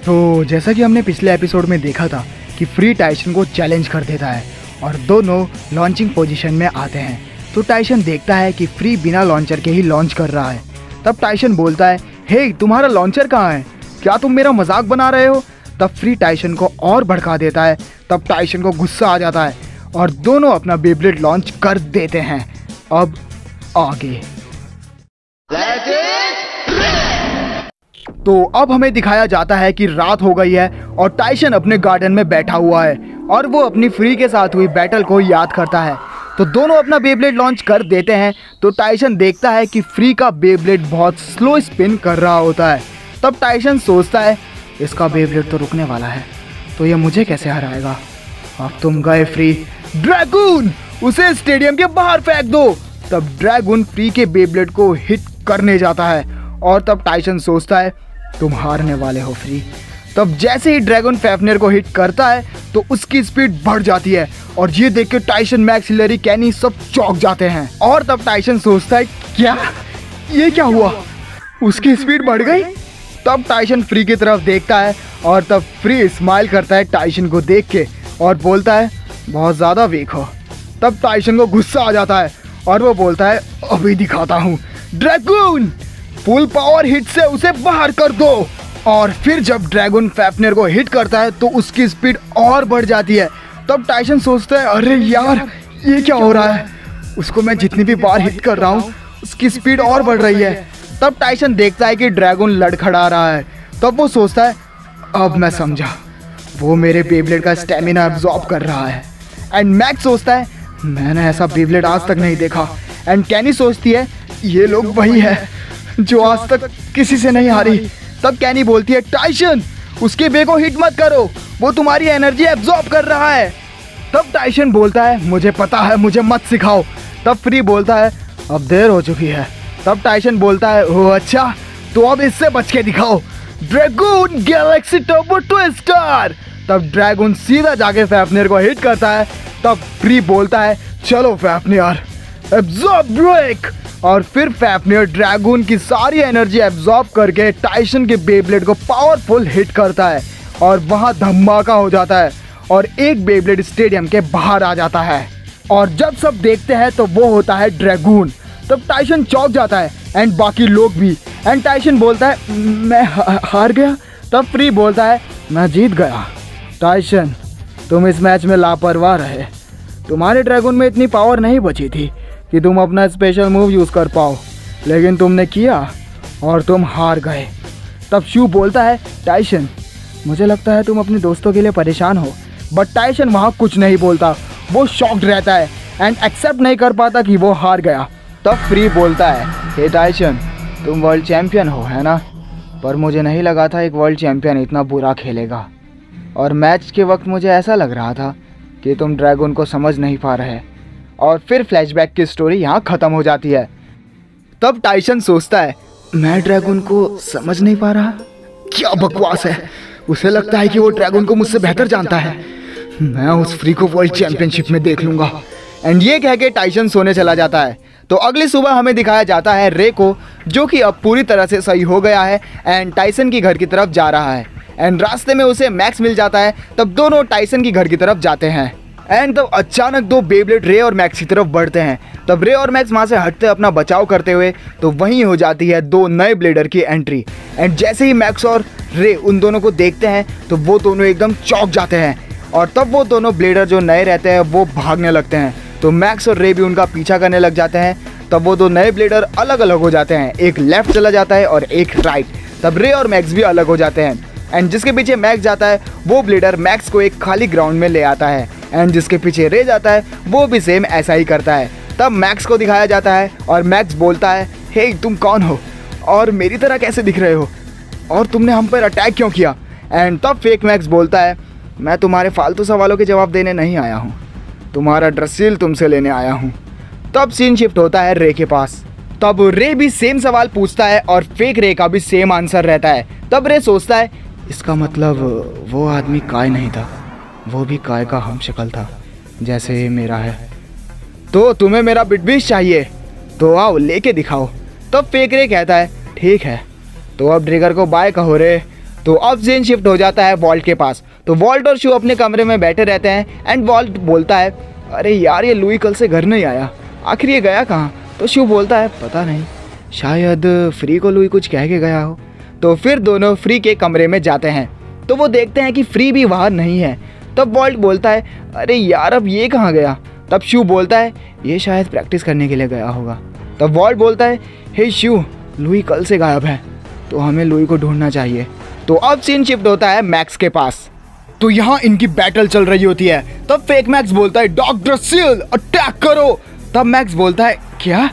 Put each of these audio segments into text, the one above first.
तो जैसा कि हमने पिछले एपिसोड में देखा था कि फ्री टाइसन को चैलेंज कर देता है और दोनों लॉन्चिंग पोजीशन में आते हैं। तो टाइसन देखता है कि फ्री बिना लॉन्चर के ही लॉन्च कर रहा है। तब टाइसन बोलता है, हे तुम्हारा लॉन्चर कहाँ है? क्या तुम मेरा मजाक बना रहे हो? तब फ्री टाइसन को और भड़का देता है। तब टाइसन को गुस्सा आ जाता है और दोनों अपना बेब्लेड लॉन्च कर देते हैं। अब आगे तो अब हमें दिखाया जाता है कि रात हो गई है और टाइसन अपने गार्डन में बैठा हुआ है और वो अपनी फ्री के साथ हुई बैटल को याद करता है। तो दोनों अपना बेब्लेड लॉन्च कर देते हैं। तो टाइसन देखता है कि फ्री का बेब्लेड बहुत स्लो स्पिन कर रहा होता है। तब टाइसन सोचता है, इसका बेब्लेड तो रुकने वाला है, तो ये मुझे कैसे हराएगा? अब तुम गए फ्री। ड्रैगन, उसे स्टेडियम के बाहर फेंक दो। तब ड्रैगन फ्री के बेब्लेड को हिट करने जाता है और तब टाइसन सोचता है, तुम हारने वाले हो फ्री। तब जैसे ही ड्रैगन फैफनेर को हिट करता है तो उसकी स्पीड बढ़ जाती है और ये देख के टाइसन, मैक्स, हिलरी, कैनी सब चौंक जाते हैं। और तब टाइसन सोचता है, क्या ये क्या हुआ? उसकी स्पीड बढ़ गई। तब टाइसन फ्री की तरफ देखता है और तब फ्री स्माइल करता है टाइसन को देख के और बोलता है, बहुत ज़्यादा वीक हो। तब टाइसन को गुस्सा आ जाता है और वो बोलता है, अभी दिखाता हूँ। ड्रैगन, फुल पावर हिट से उसे बाहर कर दो। और फिर जब ड्रैगन फैफनेर को हिट करता है तो उसकी स्पीड और बढ़ जाती है। तब टाइसन सोचता है, अरे यार ये क्या हो रहा है? उसको मैं जितनी भी बार हिट कर रहा हूँ उसकी स्पीड और बढ़ रही है। तब टाइसन देखता है कि ड्रैगन लड़खड़ा रहा है। तब वो सोचता है, अब मैं समझा, वो मेरे बेब्लेड का स्टेमिना एब्जॉर्ब कर रहा है। एंड मैक्स सोचता है, मैंने ऐसा बेब्लेड आज तक नहीं देखा। एंड कैनी सोचती है, ये लोग वही है जो आज तक किसी से नहीं हारी। तब कैनी बोलती है, टाइसन उसके बे को हिट मत करो, वो तुम्हारी एनर्जी एब्जॉर्ब कर रहा है। तब टाइसन बोलता है, मुझे पता है, मुझे मत सिखाओ। तब फ्री बोलता है, अब देर हो चुकी है। तब टाइसन बोलता है, ओह अच्छा, तो अब इससे बच के दिखाओ। Dragon Galaxy turbo twister. तब ड्रैगन सीधा जाके फैफनेर को हिट करता है। तब फ्री बोलता है, चलो फैफनेर एब्जॉर्ब ब्रेक। और फिर फैफनेर ड्रैगन की सारी एनर्जी एब्जॉर्ब करके टाइसन के बेब्लेड को पावरफुल हिट करता है और वहां धमाका हो जाता है और एक बेब्लेड स्टेडियम के बाहर आ जाता है। और जब सब देखते हैं तो वो होता है ड्रैगन। तब टाइसन चौंक जाता है एंड बाकी लोग भी। एंड टाइसन बोलता है, मैं हार गया। तब फ्री बोलता है, मैं जीत गया। टाइसन, तुम इस मैच में लापरवाह रहे। तुम्हारे ड्रैगन में इतनी पावर नहीं बची थी कि तुम अपना स्पेशल मूव यूज़ कर पाओ, लेकिन तुमने किया और तुम हार गए। तब शू बोलता है, टाइसन मुझे लगता है तुम अपने दोस्तों के लिए परेशान हो। बट टाइसन वहाँ कुछ नहीं बोलता, वो शॉक्ड रहता है एंड एक्सेप्ट नहीं कर पाता कि वो हार गया। तब फ्री बोलता है, हे टाइसन, तुम वर्ल्ड चैम्पियन हो, है ना? पर मुझे नहीं लगा था एक वर्ल्ड चैम्पियन इतना बुरा खेलेगा। और मैच के वक्त मुझे ऐसा लग रहा था कि तुम ड्रैगन को समझ नहीं पा रहे। और फिर फ्लैशबैक की स्टोरी यहाँ ख़त्म हो जाती है। तब टाइसन सोचता है, मैं ड्रैगन को समझ नहीं पा रहा? क्या बकवास है, उसे लगता है कि वो ड्रैगन को मुझसे बेहतर जानता है। मैं उस फ्री को वर्ल्ड चैंपियनशिप में देख लूँगा। एंड ये कह के टाइसन सोने चला जाता है। तो अगली सुबह हमें दिखाया जाता है रे को, जो कि अब पूरी तरह से सही हो गया है एंड टाइसन की घर की तरफ जा रहा है। एंड रास्ते में उसे मैक्स मिल जाता है। तब दोनों टाइसन की घर की तरफ जाते हैं एंड तब अचानक दो बेब्लेड रे और मैक्स की तरफ बढ़ते हैं। तब रे और मैक्स वहाँ से हटते अपना बचाव करते हुए, तो वहीं हो जाती है दो नए ब्लेडर की एंट्री। एंड जैसे ही मैक्स और रे उन दोनों को देखते हैं तो वो दोनों एकदम चौंक जाते हैं और तब वो दोनों ब्लेडर जो नए रहते हैं वो भागने लगते हैं। तो मैक्स और रे भी उनका पीछा करने लग जाते हैं। तब वो दो नए ब्लेडर अलग अलग हो जाते हैं, एक लेफ्ट चला जाता है और एक राइट। तब रे और मैक्स भी अलग हो जाते हैं एंड जिसके पीछे मैक्स जाता है वो ब्लेडर मैक्स को एक खाली ग्राउंड में ले आता है एंड जिसके पीछे रे जाता है वो भी सेम ऐसा ही करता है। तब मैक्स को दिखाया जाता है और मैक्स बोलता है, हे तुम कौन हो और मेरी तरह कैसे दिख रहे हो और तुमने हम पर अटैक क्यों किया? एंड तब फेक मैक्स बोलता है, मैं तुम्हारे फालतू सवालों के जवाब देने नहीं आया हूँ, तुम्हारा ड्रेसिल तुमसे लेने आया हूँ। तब सीन शिफ्ट होता है रे के पास। तब रे भी सेम सवाल पूछता है और फेक रे का भी सेम आंसर रहता है। तब रे सोचता है, इसका मतलब वो आदमी काय नहीं था, वो भी काय का हमशक्ल था जैसे मेरा है। तो तुम्हें मेरा बिटबीस चाहिए, तो आओ लेके दिखाओ। तब फेक रे कहता है, ठीक है, तो अब ट्रिगर को बाय कहो रे। तो अब सीन शिफ्ट हो जाता है वॉल्ट के पास। तो वॉल्ट और शू अपने कमरे में बैठे रहते हैं एंड वॉल्ट बोलता है अरे यार ये लुई कल से घर नहीं आया, आखिर ये गया कहाँ। तो शू बोलता है पता नहीं, शायद फ्री को लुई कुछ कह के गया हो। तो फिर दोनों फ्री के कमरे में जाते हैं तो वो देखते हैं कि फ्री भी वहाँ नहीं है। तब वॉल्ट बोलता है अरे यार अब ये कहाँ गया। तब शू बोलता है ये शायद प्रैक्टिस करने के लिए गया होगा। तब वॉल्ट बोलता है हे शू, लुई कल से गायब है तो हमें लुई को ढूंढना चाहिए। तो अब सीन शिफ्ट होता है मैक्स के पास। तो यहाँ इनकी बैटल चल रही होती है। तब फेक मैक्स बोलता है डॉग ड्रेसिल अटैक करो। तब मैक्स बोलता है क्या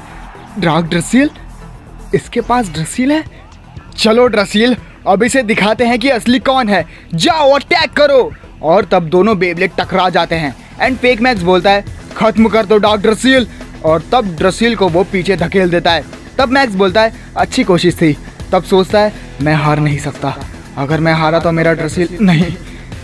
डॉग ड्रेसिल, इसके पास ड्रेसिल है, चलो ड्रेसिल अब इसे दिखाते हैं कि असली कौन है, जाओ अटैक करो। और तब दोनों बेब्लेड टकरा जाते हैं एंड फेक मैक्स बोलता है खत्म कर दो डॉग ड्रेसिल। और तब ड्रेसिल को वो पीछे धकेल देता है। तब मैक्स बोलता है अच्छी कोशिश थी। तब सोचता है मैं हार नहीं सकता, अगर मैं हारा तो मेरा ड्रेसिल नहीं,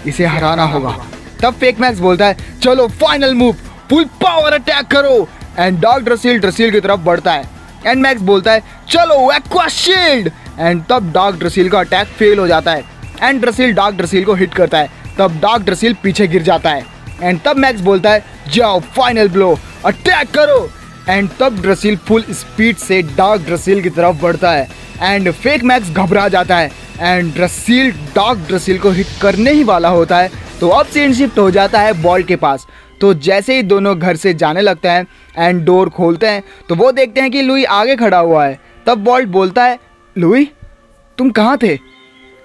इसे हराना होगा। तब फेक मैक्स बोलता है चलो final move, full power attack करो। एंड डॉग ड्रेसिल की तरफ बढ़ता है एंड मैक्स बोलता है चलो एक्वा शील्ड। एंड तब डॉग ड्रेसिल का अटैक फेल हो जाता है एंड ड्रेसिल डॉग ड्रेसिल को हिट करता है। तब डॉग ड्रेसिल पीछे गिर जाता है एंड तब मैक्स बोलता है जाओ फाइनल ब्लो अटैक करो। एंड तब ड्रेसिल फुल स्पीड से डॉग ड्रेसिल की तरफ बढ़ता है एंड फेक मैक्स घबरा जाता है एंड ड्रेसिल डॉग ड्रेसिल को हिट करने ही वाला होता है। तो अब सीन शिफ्ट हो जाता है वॉल्ट के पास। तो जैसे ही दोनों घर से जाने लगते हैं एंड डोर खोलते हैं तो वो देखते हैं कि लुई आगे खड़ा हुआ है। तब वॉल्ट बोलता है लुई तुम कहाँ थे।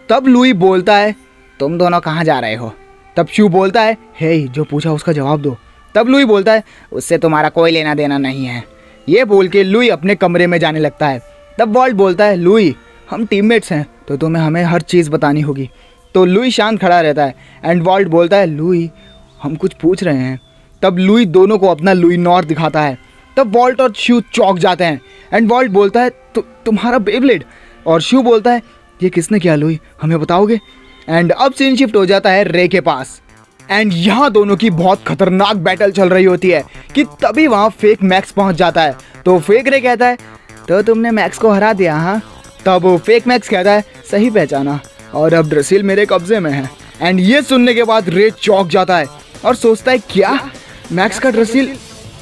तब लुई बोलता है तुम दोनों कहाँ जा रहे हो। तब शू बोलता है हे जो पूछा उसका जवाब दो। तब लुई बोलता है उससे तुम्हारा कोई लेना देना नहीं है। ये बोल के लुई अपने कमरे में जाने लगता है। तब वॉल्ट बोलता है लुई हम टीममेट्स हैं तो तुम्हें हमें हर चीज़ बतानी होगी। तो लुई शांत खड़ा रहता है एंड वॉल्ट बोलता है लुई हम कुछ पूछ रहे हैं। तब लुई दोनों को अपना लुई नॉर दिखाता है। तब वॉल्ट और शू चौंक जाते हैं एंड वॉल्ट बोलता है तुम्हारा बेब्लेड। और शू बोलता है ये किसने किया लुई, हमें बताओगे। एंड अब सीन शिफ्ट हो जाता है रे के पास एंड यहाँ दोनों की बहुत खतरनाक बैटल चल रही होती है कि तभी वहाँ फेक मैक्स पहुँच जाता है। तो फेक रे कहता है तो तुमने मैक्स को हरा दिया हाँ। तब फेक मैक्स कहता है सही पहचाना और अब ड्रेसिल मेरे कब्जे में है। एंड ये सुनने के बाद रे चौंक जाता है और सोचता है क्या मैक्स का ड्रेसिल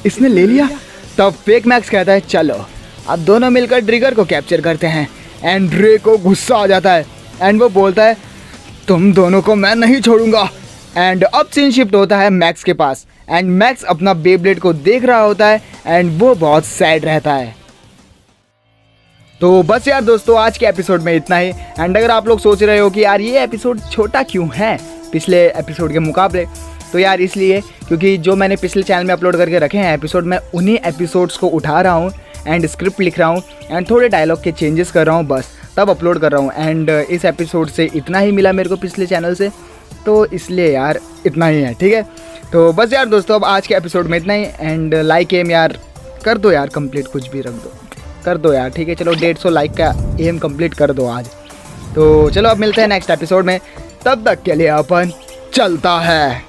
इसने ले लिया। तब फेक मैक्स कहता है चलो अब दोनों मिलकर ट्रिगर को कैप्चर करते हैं। एंड रे को गुस्सा आ जाता है एंड वो बोलता है तुम दोनों को मैं नहीं छोड़ूंगा। एंड अब सीन शिफ्ट होता है मैक्स के पास एंड मैक्स अपना बेब्लेड को देख रहा होता है एंड वो बहुत सैड रहता है। तो बस यार दोस्तों आज के एपिसोड में इतना ही। एंड अगर आप लोग सोच रहे हो कि यार ये एपिसोड छोटा क्यों है पिछले एपिसोड के मुकाबले, तो यार इसलिए क्योंकि जो मैंने पिछले चैनल में अपलोड करके रखे हैं एपिसोड, मैं उन्हीं एपिसोड्स को उठा रहा हूँ एंड स्क्रिप्ट लिख रहा हूँ एंड थोड़े डायलॉग के चेंजेस कर रहा हूँ, बस तब अपलोड कर रहा हूँ। एंड इस एपिसोड से इतना ही मिला मेरे को पिछले चैनल से, तो इसलिए यार इतना ही है, ठीक है। तो बस यार दोस्तों अब आज के एपिसोड में इतना ही। एंड लाइक एम यार कर दो यार कंप्लीट, कुछ भी रख दो कर दो यार, ठीक है। चलो 150 लाइक का एम कंप्लीट कर दो आज। तो चलो अब मिलते हैं नेक्स्ट एपिसोड में, तब तक के लिए अपन चलता है।